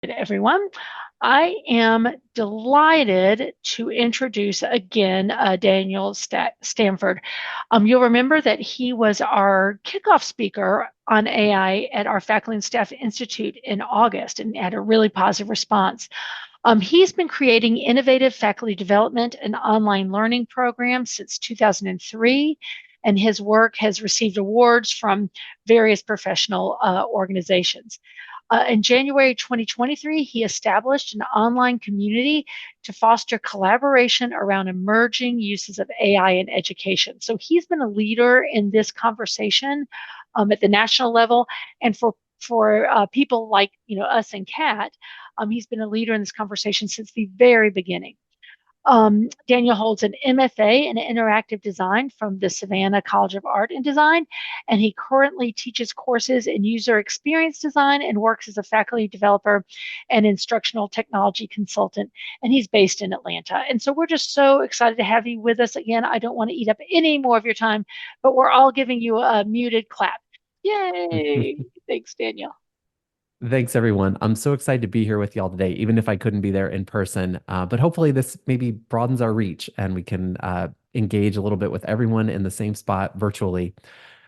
Everyone. I am delighted to introduce again Daniel Stanford. You'll remember that he was our kickoff speaker on AI at our Faculty and Staff Institute in August and had a really positive response. He's been creating innovative faculty development and online learning programs since 2003, and his work has received awards from various professional organizations. In January 2023, he established an online community to foster collaboration around emerging uses of AI in education. So he's been a leader in this conversation at the national level, and for people like us and CAT, he's been a leader in this conversation since the very beginning. Daniel holds an MFA in interactive design from the Savannah College of Art and Design, and he currently teaches courses in user experience design and works as a faculty developer and instructional technology consultant, and he's based in Atlanta. And so we're just so excited to have you with us again. I don't want to eat up any more of your time, but we're all giving you a muted clap. Yay! Thanks, Daniel. Thanks, everyone. I'm so excited to be here with y'all today, even if I couldn't be there in person. But hopefully, this maybe broadens our reach and we can engage a little bit with everyone in the same spot virtually.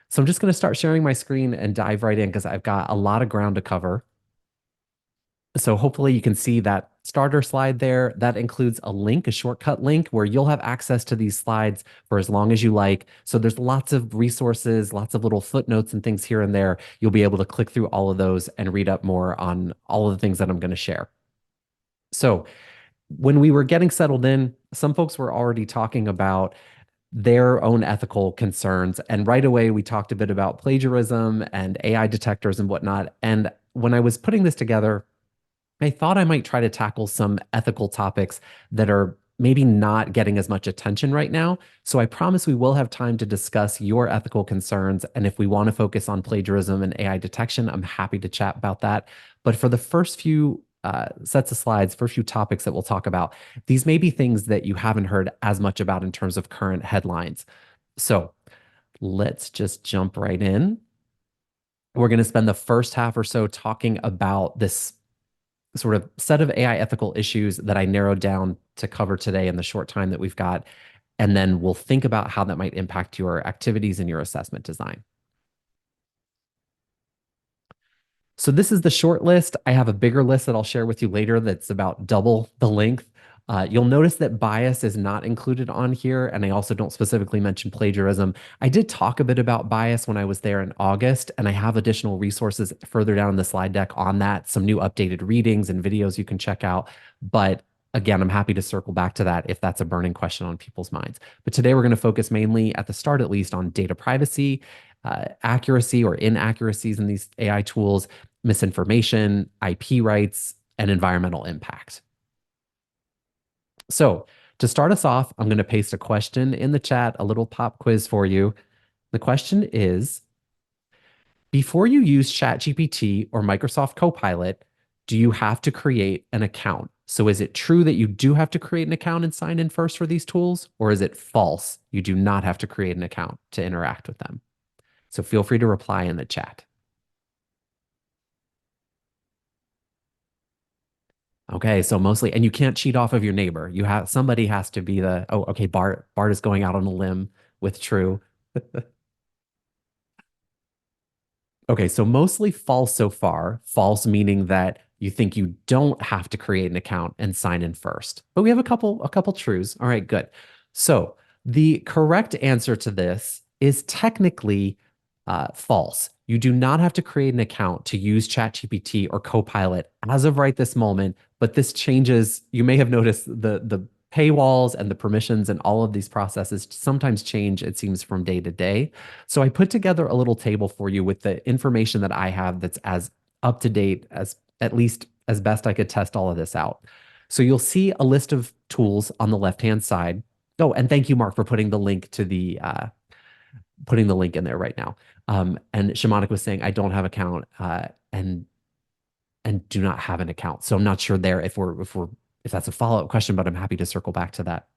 So I'm just going to start sharing my screen and dive right in because I've got a lot of ground to cover. So hopefully you can see that starter slide there. That includes a link, a shortcut link, where you'll have access to these slides for as long as you like. So there's lots of resources, lots of little footnotes and things here and there. You'll be able to click through all of those and read up more on all of the things that I'm going to share. So when we were getting settled in, some folks were already talking about their own ethical concerns. And right away, we talked a bit about plagiarism and AI detectors and whatnot. And when I was putting this together, I thought I might try to tackle some ethical topics that are maybe not getting as much attention right now. So I promise we will have time to discuss your ethical concerns. And if we want to focus on plagiarism and AI detection, I'm happy to chat about that. But for the first few sets of slides, first few topics that we'll talk about, these may be things that you haven't heard as much about in terms of current headlines. So let's just jump right in. We're going to spend the first half or so talking about this sort of set of AI ethical issues that I narrowed down to cover today in the short time that we've got. And then we'll think about how that might impact your activities and your assessment design. So this is the short list. I have a bigger list that I'll share with you later that's about double the length. You'll notice that bias is not included on here, and I also don't specifically mention plagiarism. I did talk a bit about bias when I was there in August, and I have additional resources further down in the slide deck on that, some new updated readings and videos you can check out. But again, I'm happy to circle back to that if that's a burning question on people's minds. But today we're going to focus mainly, at the start at least, on data privacy, accuracy or inaccuracies in these AI tools, misinformation, IP rights, and environmental impact. So to start us off, I'm going to paste a question in the chat, a little pop quiz for you. The question is, before you use ChatGPT or Microsoft Copilot, do you have to create an account? So is it true that you do have to create an account and sign in first for these tools, or is it false? You do not have to create an account to interact with them. So feel free to reply in the chat. Okay, so mostly, and you can't cheat off of your neighbor. You have somebody has to be the, oh, okay, Bart is going out on a limb with true. Okay, so mostly false so far. False meaning that you think you don't have to create an account and sign in first. But we have a couple trues. All right, good. So the correct answer to this is technically false. You do not have to create an account to use ChatGPT or Copilot as of right this moment, but this changes. You may have noticed the paywalls and the permissions and all of these processes sometimes change, it seems, from day to day. So I put together a little table for you with the information that I have that's as up to date as, at least as best I could test all of this out. So you'll see a list of tools on the left-hand side. Oh, and thank you, Mark, for putting the link to the putting the link in there right now. And Shamanic was saying, I don't have account and do not have an account. So I'm not sure there if that's a follow-up question, but I'm happy to circle back to that.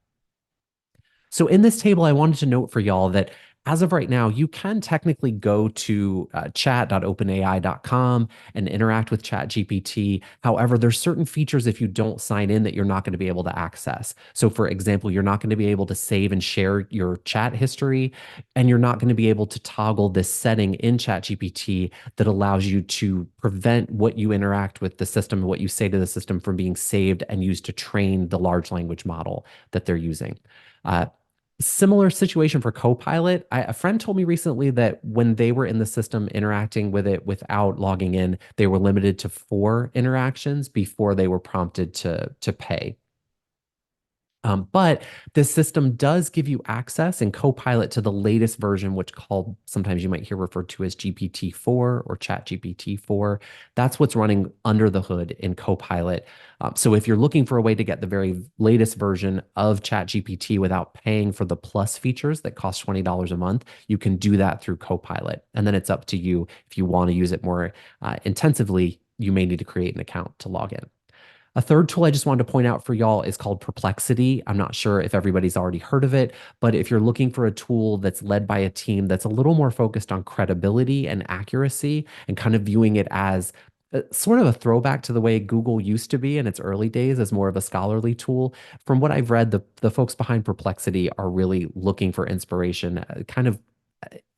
So in this table, I wanted to note for y'all that as of right now, you can technically go to chat.openai.com and interact with ChatGPT. However, there's certain features if you don't sign in that you're not going to be able to access. So, for example, you're not going to be able to save and share your chat history, and you're not going to be able to toggle this setting in ChatGPT that allows you to prevent what you interact with the system, what you say to the system from being saved and used to train the large language model that they're using. Uh, Similar situation for Copilot. A friend told me recently that when they were in the system interacting with it without logging in, they were limited to 4 interactions before they were prompted to pay. But this system does give you access in Copilot to the latest version, which called sometimes you might hear referred to as GPT-4 or ChatGPT-4. That's what's running under the hood in Copilot. So if you're looking for a way to get the very latest version of ChatGPT without paying for the plus features that cost $20 a month, you can do that through Copilot. And then it's up to you if you want to use it more intensively. You may need to create an account to log in. A third tool I just wanted to point out for y'all is called Perplexity. I'm not sure if everybody's already heard of it, but if you're looking for a tool that's led by a team that's a little more focused on credibility and accuracy and kind of viewing it as sort of a throwback to the way Google used to be in its early days as more of a scholarly tool. From what I've read, the folks behind Perplexity are really looking for inspiration, kind of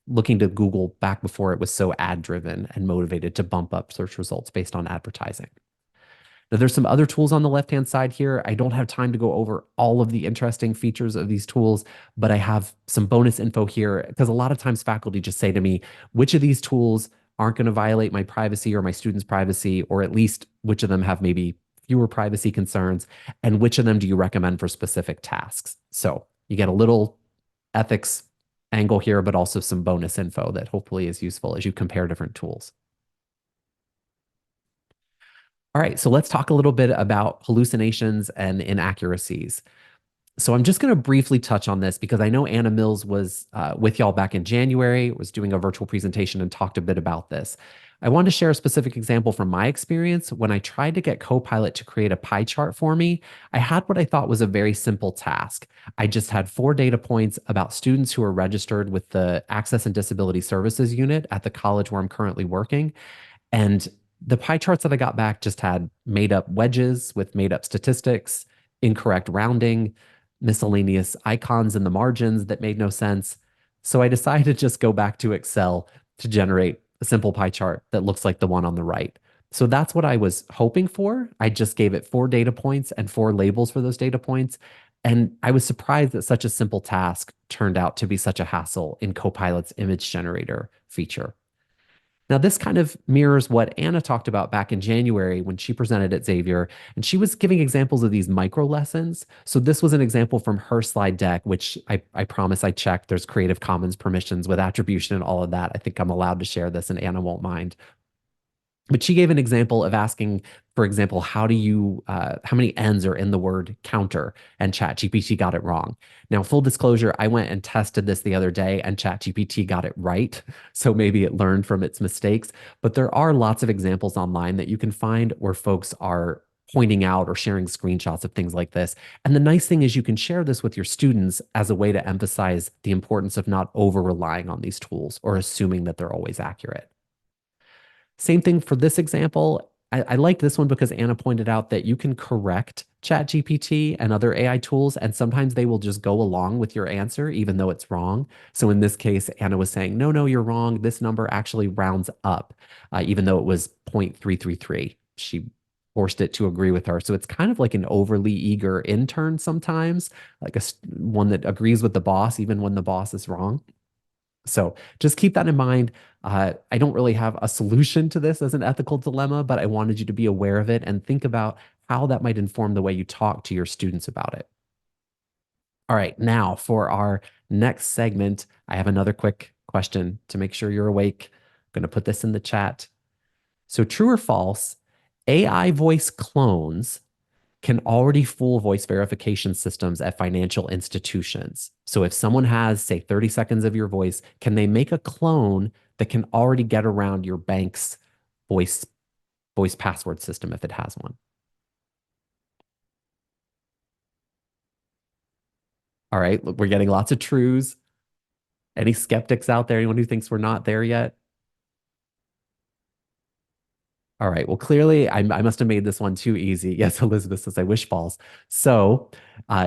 looking to Google back before it was so ad driven and motivated to bump up search results based on advertising. Now, there's some other tools on the left-hand side here. I don't have time to go over all of the interesting features of these tools, but I have some bonus info here because a lot of times faculty just say to me, which of these tools aren't going to violate my privacy or my students' privacy, or at least which of them have maybe fewer privacy concerns, and which of them do you recommend for specific tasks? So you get a little ethics angle here, but also some bonus info that hopefully is useful as you compare different tools. All right, so let's talk a little bit about hallucinations and inaccuracies. So I'm just going to briefly touch on this because I know Anna Mills was with y'all back in January, was doing a virtual presentation and talked a bit about this. I wanted to share a specific example from my experience. When I tried to get Copilot to create a pie chart for me, I had what I thought was a very simple task. I just had 4 data points about students who are registered with the Access and Disability Services unit at the college where I'm currently working. And the pie charts that I got back just had made up wedges with made up statistics, incorrect rounding, miscellaneous icons in the margins that made no sense. So I decided to just go back to Excel to generate a simple pie chart that looks like the one on the right. So that's what I was hoping for. I just gave it 4 data points and 4 labels for those data points. And I was surprised that such a simple task turned out to be such a hassle in Copilot's image generator feature. Now, this kind of mirrors what Anna talked about back in January when she presented at Xavier, and she was giving examples of these micro lessons. So this was an example from her slide deck, which I promise I checked. There's Creative Commons permissions with attribution and all of that. I think I'm allowed to share this, and Anna won't mind. But she gave an example of asking, for example, how many N's are in the word counter? And ChatGPT got it wrong. Now, full disclosure, I went and tested this the other day and ChatGPT got it right. So maybe it learned from its mistakes. But there are lots of examples online that you can find where folks are pointing out or sharing screenshots of things like this. And the nice thing is you can share this with your students as a way to emphasize the importance of not over relying on these tools or assuming that they're always accurate. Same thing for this example. I like this one because Anna pointed out that you can correct ChatGPT and other AI tools, and sometimes they will just go along with your answer, even though it's wrong. So in this case, Anna was saying, no, no, you're wrong. This number actually rounds up, even though it was 0.333. She forced it to agree with her. So it's kind of like an overly eager intern sometimes, like one that agrees with the boss, even when the boss is wrong. So just keep that in mind. I don't really have a solution to this as an ethical dilemma, but I wanted you to be aware of it and think about how that might inform the way you talk to your students about it. All right, now for our next segment, I have another quick question to make sure you're awake. I'm going to put this in the chat. So, true or false, AI voice clones can already fool voice verification systems at financial institutions. So if someone has, say, 30 seconds of your voice, can they make a clone that can already get around your bank's voice voice password system if it has one? All right, look, we're getting lots of trues. Any skeptics out there? Anyone who thinks we're not there yet? All right. Well, clearly, I must have made this one too easy. Yes, Elizabeth says, I wish falls. So,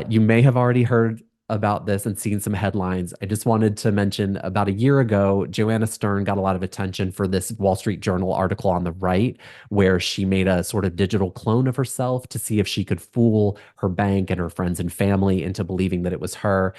you may have already heard about this and seen some headlines. I just wanted to mention about a year ago, Joanna Stern got a lot of attention for this Wall Street Journal article on the right, where she made a sort of digital clone of herself to see if she could fool her bank and her friends and family into believing that it was her.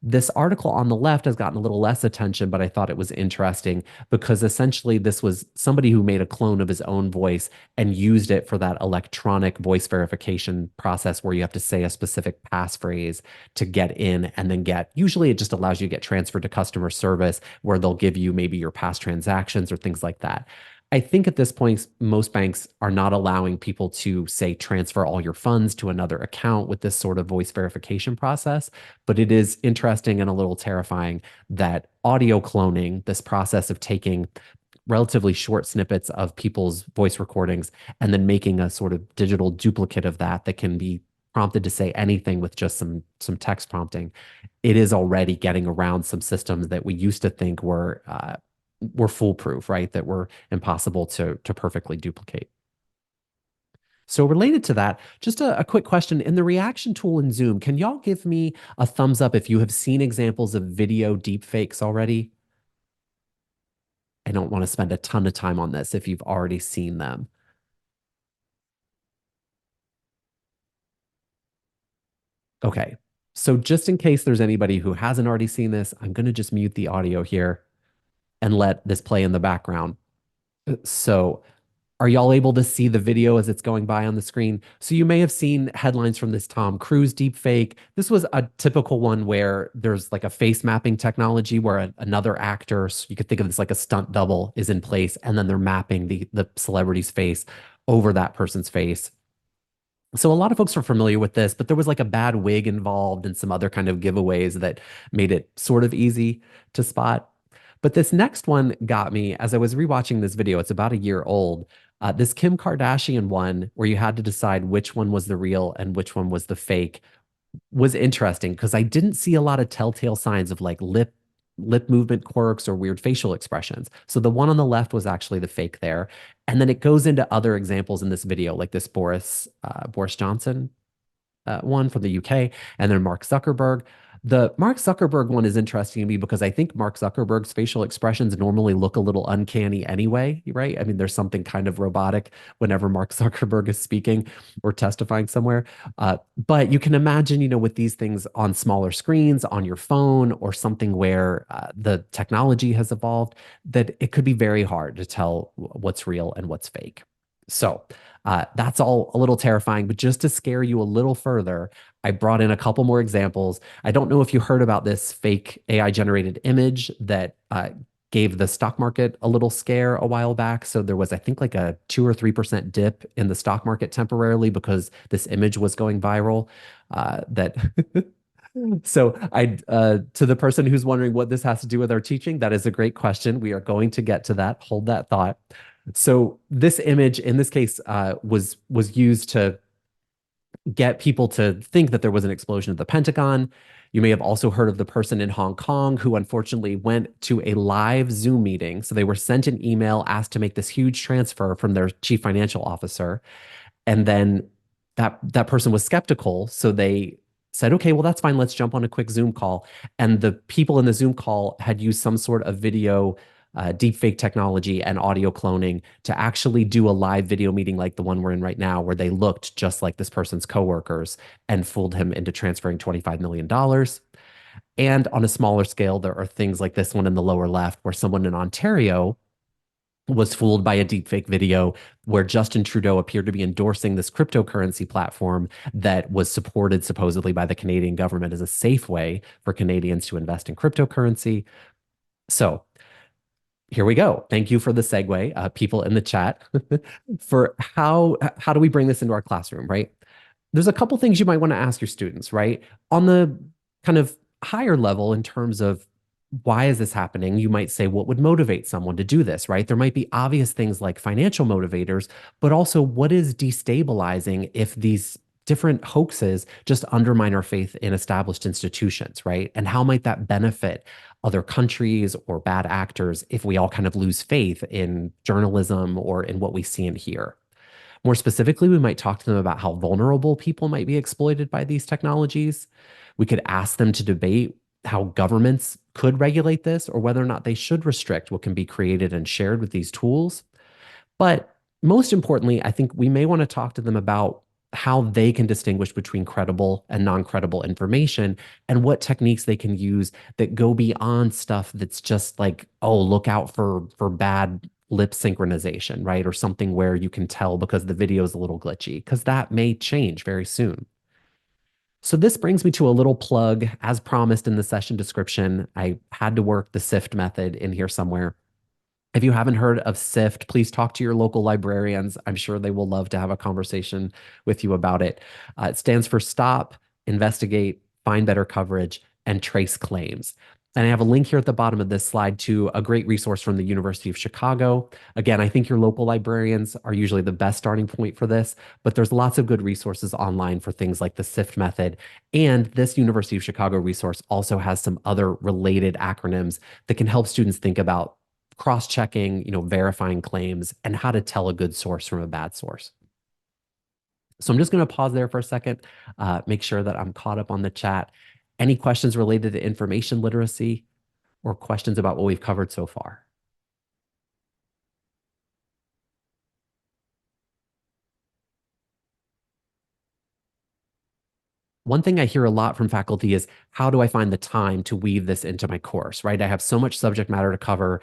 This article on the left has gotten a little less attention, but I thought it was interesting because essentially this was somebody who made a clone of his own voice and used it for that electronic voice verification process where you have to say a specific passphrase to get in and then usually it just allows you to get transferred to customer service where they'll give you maybe your past transactions or things like that. I think at this point, most banks are not allowing people to say transfer all your funds to another account with this sort of voice verification process. But it is interesting and a little terrifying that audio cloning, this process of taking relatively short snippets of people's voice recordings and then making a sort of digital duplicate of that can be prompted to say anything with just some text prompting, it is already getting around some systems that we used to think were foolproof, right? That were impossible to perfectly duplicate. So related to that, just a quick question. In the reaction tool in Zoom, can y'all give me a thumbs up if you have seen examples of video deepfakes already? I don't want to spend a ton of time on this if you've already seen them. Okay. So just in case there's anybody who hasn't already seen this, I'm going to just mute the audio here and let this play in the background. So are y'all able to see the video as it's going by on the screen? So you may have seen headlines from this Tom Cruise deepfake. This was a typical one where there's like a face mapping technology where another actor, so you could think of this like a stunt double, is in place, and then they're mapping the celebrity's face over that person's face. So a lot of folks are familiar with this, but there was like a bad wig involved and some other kind of giveaways that made it sort of easy to spot. But this next one got me as I was rewatching this video. It's about a year old. This Kim Kardashian one, where you had to decide which one was the real and which one was the fake, was interesting because I didn't see a lot of telltale signs of like lip movement quirks or weird facial expressions. So the one on the left was actually the fake there. And then it goes into other examples in this video, like this Boris Johnson one from the UK, and then Mark Zuckerberg. The Mark Zuckerberg one is interesting to me because I think Mark Zuckerberg's facial expressions normally look a little uncanny anyway, right? I mean, there's something kind of robotic whenever Mark Zuckerberg is speaking or testifying somewhere. But you can imagine, with these things on smaller screens, on your phone, or something where the technology has evolved, that it could be very hard to tell what's real and what's fake. So that's all a little terrifying, but just to scare you a little further, I brought in a couple more examples. I don't know if you heard about this fake AI generated image that gave the stock market a little scare a while back. So there was, I think, like a 2 or 3% dip in the stock market temporarily because this image was going viral. That So to the person who's wondering what this has to do with our teaching, that is a great question. We are going to get to that. Hold that thought. So this image, in this case, was used to get people to think that there was an explosion at the Pentagon. You may have also heard of the person in Hong Kong who unfortunately went to a live Zoom meeting. So they were sent an email asked to make this huge transfer from their chief financial officer. And then that person was skeptical. So they said, okay, well, that's fine. Let's jump on a quick Zoom call. And the people in the Zoom call had used some sort of video deepfake technology and audio cloning to actually do a live video meeting like the one we're in right now, where they looked just like this person's coworkers and fooled him into transferring $25 million. And on a smaller scale, there are things like this one in the lower left, where someone in Ontario was fooled by a deepfake video where Justin Trudeau appeared to be endorsing this cryptocurrency platform that was supported supposedly by the Canadian government as a safe way for Canadians to invest in cryptocurrency. So here we go. Thank you for the segue, people in the chat, for how do we bring this into our classroom, right? There's a couple things you might want to ask your students, right? On the kind of higher level in terms of why is this happening? You might say, what would motivate someone to do this, right? There might be obvious things like financial motivators, but also what is destabilizing if these different hoaxes just undermine our faith in established institutions, right? And how might that benefit other countries or bad actors if we all kind of lose faith in journalism or in what we see and hear? More specifically, we might talk to them about how vulnerable people might be exploited by these technologies. We could ask them to debate how governments could regulate this or whether or not they should restrict what can be created and shared with these tools. But most importantly, I think we may want to talk to them about how they can distinguish between credible and non-credible information and what techniques they can use that go beyond stuff that's just like, oh, look out for bad lip synchronization, right? Or something where you can tell because the video is a little glitchy, because that may change very soon. So this brings me to a little plug. As promised in the session description, I had to work the SIFT method in here somewhere. If you haven't heard of SIFT, please talk to your local librarians. I'm sure they will love to have a conversation with you about it. It stands for Stop, Investigate, Find Better Coverage, and Trace Claims. And I have a link here at the bottom of this slide to a great resource from the University of Chicago. Again, I think your local librarians are usually the best starting point for this, but there's lots of good resources online for things like the SIFT method. And this University of Chicago resource also has some other related acronyms that can help students think about cross-checking, verifying claims, and how to tell a good source from a bad source. So I'm just going to pause there for a second, make sure that I'm caught up on the chat. Any questions related to information literacy or questions about what we've covered so far? One thing I hear a lot from faculty is, how do I find the time to weave this into my course, right? I have so much subject matter to cover.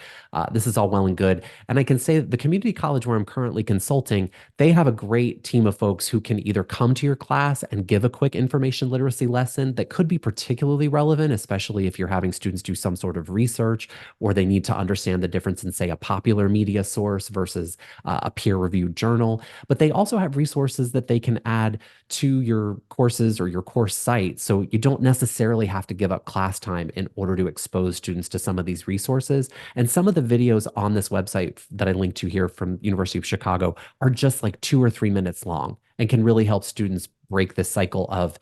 This is all well and good. And I can say that the community college where I'm currently consulting, they have a great team of folks who can either come to your class and give a quick information literacy lesson that could be particularly relevant, especially if you're having students do some sort of research or they need to understand the difference in, say, a popular media source versus a peer-reviewed journal. But they also have resources that they can add to your courses or your course site. So you don't necessarily have to give up class time in order to expose students to some of these resources. And some of the videos on this website that I linked to here from University of Chicago are just like 2 or 3 minutes long and can really help students break this cycle of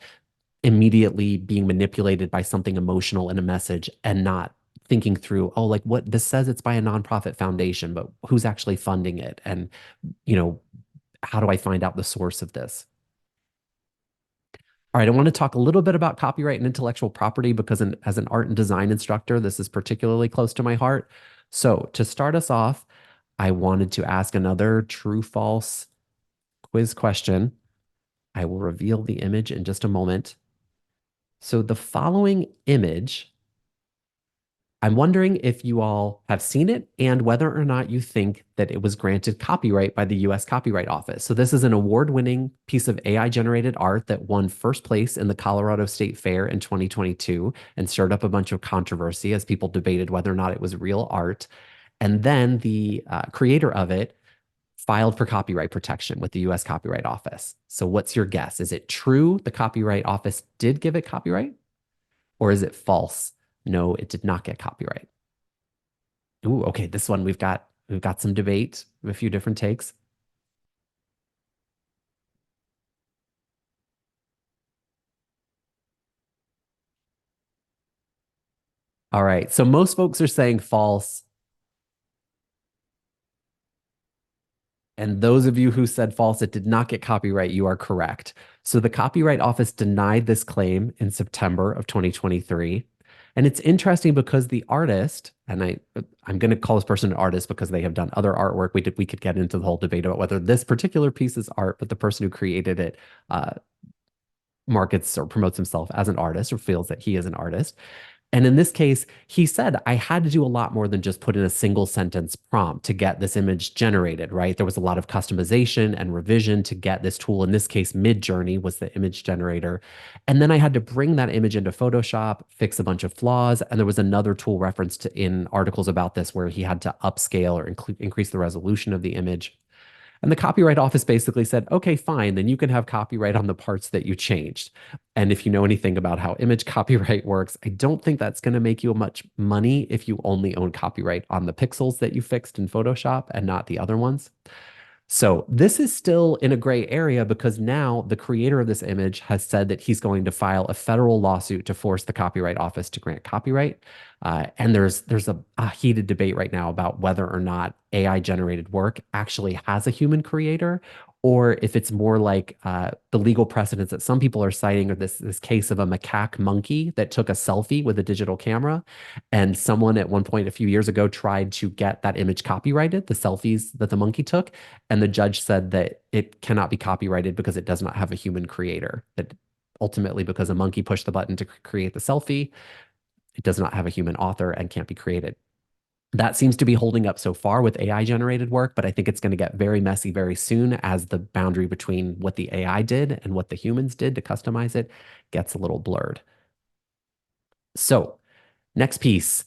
immediately being manipulated by something emotional in a message and not thinking through, oh, like what this says it's by a nonprofit foundation, but who's actually funding it? And, you know, how do I find out the source of this? All right, I want to talk a little bit about copyright and intellectual property because as an art and design instructor, this is particularly close to my heart. So to start us off, I wanted to ask another true false quiz question. I will reveal the image in just a moment. So the following image, I'm wondering if you all have seen it and whether or not you think that it was granted copyright by the US Copyright Office. So this is an award-winning piece of AI-generated art that won first place in the Colorado State Fair in 2022 and stirred up a bunch of controversy as people debated whether or not it was real art. And then the creator of it filed for copyright protection with the US Copyright Office. So what's your guess? Is it true the Copyright Office did give it copyright? Or is it false? No, it did not get copyright. Ooh, okay. This one we've got some debate, a few different takes. All right. So most folks are saying false. And those of you who said false, it did not get copyright, you are correct. So the Copyright Office denied this claim in September of 2023. And it's interesting because the artist, and I'm going to call this person an artist because they have done other artwork. We could get into the whole debate about whether this particular piece is art, but the person who created it markets or promotes himself as an artist or feels that he is an artist. And in this case, he said, I had to do a lot more than just put in a single sentence prompt to get this image generated, right? There was a lot of customization and revision to get this tool. In this case, Midjourney was the image generator. And then I had to bring that image into Photoshop, fix a bunch of flaws. And there was another tool referenced in articles about this where he had to upscale or increase the resolution of the image. And the Copyright Office basically said, okay, fine, then you can have copyright on the parts that you changed. And if you know anything about how image copyright works, I don't think that's going to make you much money if you only own copyright on the pixels that you fixed in Photoshop and not the other ones. So this is still in a gray area because now the creator of this image has said that he's going to file a federal lawsuit to force the Copyright Office to grant copyright. And there's a heated debate right now about whether or not AI generated work actually has a human creator, or if it's more like the legal precedents that some people are citing, or this case of a macaque monkey that took a selfie with a digital camera, and someone at one point a few years ago tried to get that image copyrighted, the selfies that the monkey took, and the judge said that it cannot be copyrighted because it does not have a human creator. That ultimately, because a monkey pushed the button to create the selfie, it does not have a human author and can't be created. That seems to be holding up so far with AI generated work, but I think it's going to get very messy very soon as the boundary between what the AI did and what the humans did to customize it gets a little blurred. So, next piece.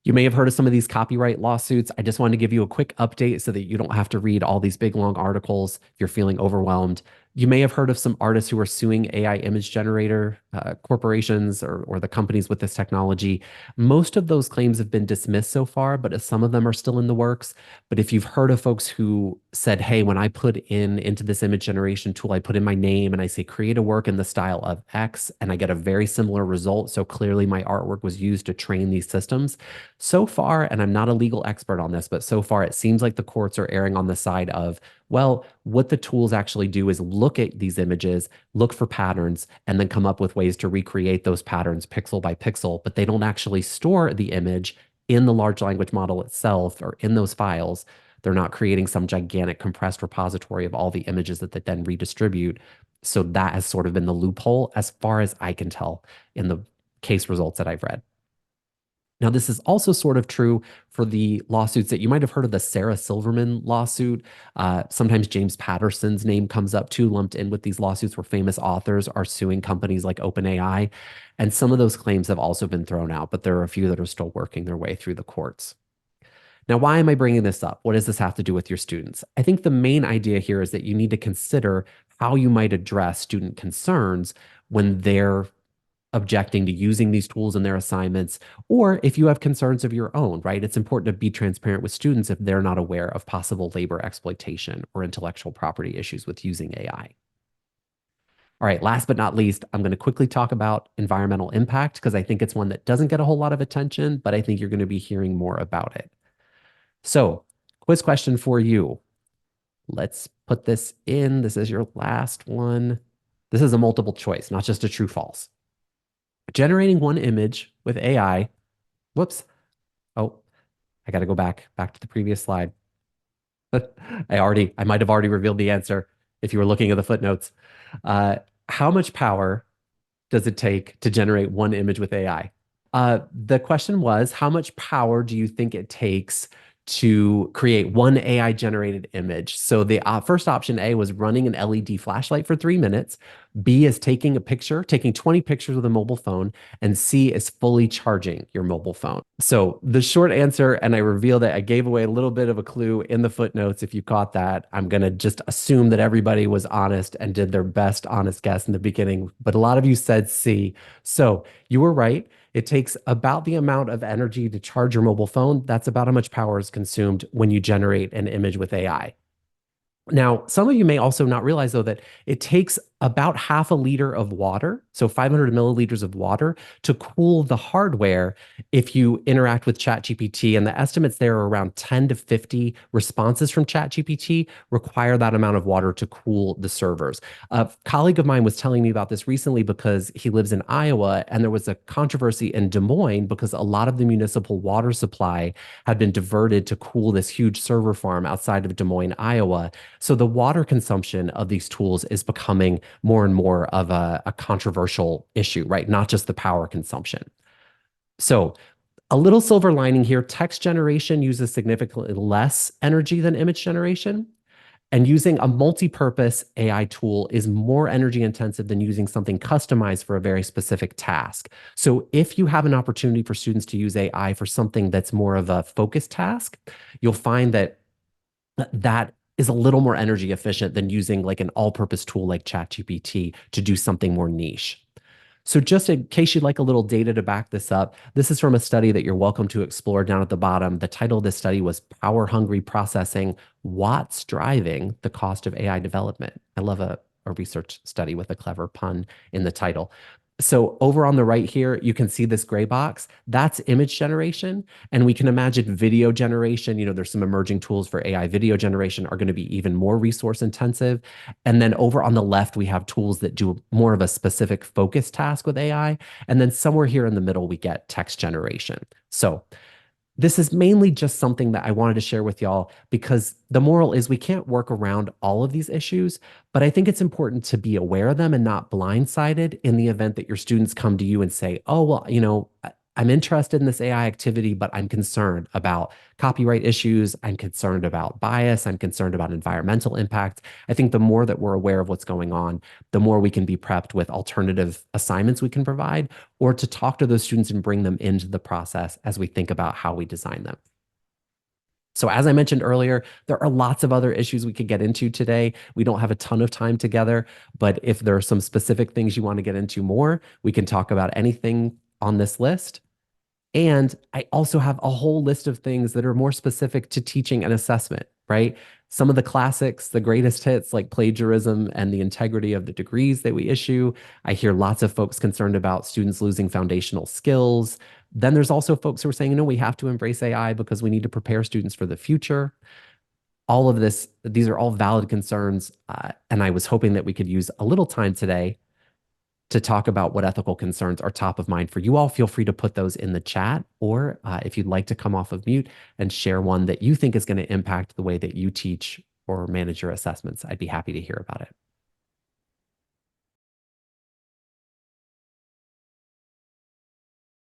You may have heard of some of these copyright lawsuits. I just wanted to give you a quick update so that you don't have to read all these big, long articles if you're feeling overwhelmed. You may have heard of some artists who are suing AI image generator corporations or the companies with this technology. Most of those claims have been dismissed so far, but some of them are still in the works. But if you've heard of folks who said, hey, when I put into this image generation tool, I put in my name and I say create a work in the style of X, and I get a very similar result. So clearly my artwork was used to train these systems. So far, and I'm not a legal expert on this, but so far it seems like the courts are erring on the side of, well, what the tools actually do is look at these images, look for patterns, and then come up with ways to recreate those patterns pixel by pixel, but they don't actually store the image in the large language model itself or in those files. They're not creating some gigantic compressed repository of all the images that they then redistribute. So that has sort of been the loophole as far as I can tell in the case results that I've read. Now, this is also sort of true for the lawsuits that you might have heard of, the Sarah Silverman lawsuit. Sometimes James Patterson's name comes up too, lumped in with these lawsuits where famous authors are suing companies like OpenAI. And some of those claims have also been thrown out, but there are a few that are still working their way through the courts. Now, why am I bringing this up? What does this have to do with your students? I think the main idea here is that you need to consider how you might address student concerns when they're objecting to using these tools in their assignments, or if you have concerns of your own, right? It's important to be transparent with students if they're not aware of possible labor exploitation or intellectual property issues with using AI. All right, last but not least, I'm going to quickly talk about environmental impact because I think it's one that doesn't get a whole lot of attention, but I think you're going to be hearing more about it. So, quiz question for you. Let's put this in. This is your last one. This is a multiple choice, not just a true false. Generating one image with AI. Whoops. Oh, I got to go back to the previous slide. I might have already revealed the answer if you were looking at the footnotes. Uh, how much power does it take to generate one image with AI? The question was, how much power do you think it takes to create one AI generated image? So the first option A was running an LED flashlight for 3 minutes. B is taking a picture, taking 20 pictures with a mobile phone, and C is fully charging your mobile phone. So the short answer, and I revealed that I gave away a little bit of a clue in the footnotes. If you caught that, I'm going to just assume that everybody was honest and did their best honest guess in the beginning. But a lot of you said C. So you were right. It takes about the amount of energy to charge your mobile phone. That's about how much power is consumed when you generate an image with AI. Now, some of you may also not realize, though, that it takes about half a liter of water, so 500 milliliters of water, to cool the hardware if you interact with ChatGPT. And the estimates there are around 10 to 50 responses from ChatGPT require that amount of water to cool the servers. A colleague of mine was telling me about this recently because he lives in Iowa, and there was a controversy in Des Moines because a lot of the municipal water supply had been diverted to cool this huge server farm outside of Des Moines, Iowa. So the water consumption of these tools is becoming more and more of a controversial issue, right? Not just the power consumption. So a little silver lining here, text generation uses significantly less energy than image generation. And using a multi-purpose AI tool is more energy intensive than using something customized for a very specific task. So if you have an opportunity for students to use AI for something that's more of a focused task, you'll find that that is a little more energy efficient than using like an all-purpose tool like ChatGPT to do something more niche. So just in case you'd like a little data to back this up, this is from a study that you're welcome to explore down at the bottom. The title of this study was Power Hungry Processing: What's Driving the Cost of AI Development. I love a research study with a clever pun in the title. So over on the right here, you can see this gray box. That's image generation. And we can imagine video generation. There's some emerging tools for AI video generation are going to be even more resource intensive. And then over on the left, we have tools that do more of a specific focus task with AI. And then somewhere here in the middle, we get text generation. So this is mainly just something that I wanted to share with y'all because the moral is we can't work around all of these issues, but I think it's important to be aware of them and not blindsided in the event that your students come to you and say, oh, well, I'm interested in this AI activity, but I'm concerned about copyright issues. I'm concerned about bias. I'm concerned about environmental impact. I think the more that we're aware of what's going on, the more we can be prepped with alternative assignments we can provide, or to talk to those students and bring them into the process as we think about how we design them. So as I mentioned earlier, there are lots of other issues we could get into today. We don't have a ton of time together, but if there are some specific things you want to get into more, we can talk about anything on this list. And I also have a whole list of things that are more specific to teaching and assessment, right? Some of the classics, the greatest hits like plagiarism and the integrity of the degrees that we issue. I hear lots of folks concerned about students losing foundational skills. Then there's also folks who are saying, we have to embrace AI because we need to prepare students for the future. All of this, these are all valid concerns. And I was hoping that we could use a little time today to talk about what ethical concerns are top of mind for you all. Feel free to put those in the chat, or if you'd like to come off of mute and share one that you think is going to impact the way that you teach or manage your assessments, I'd be happy to hear about it.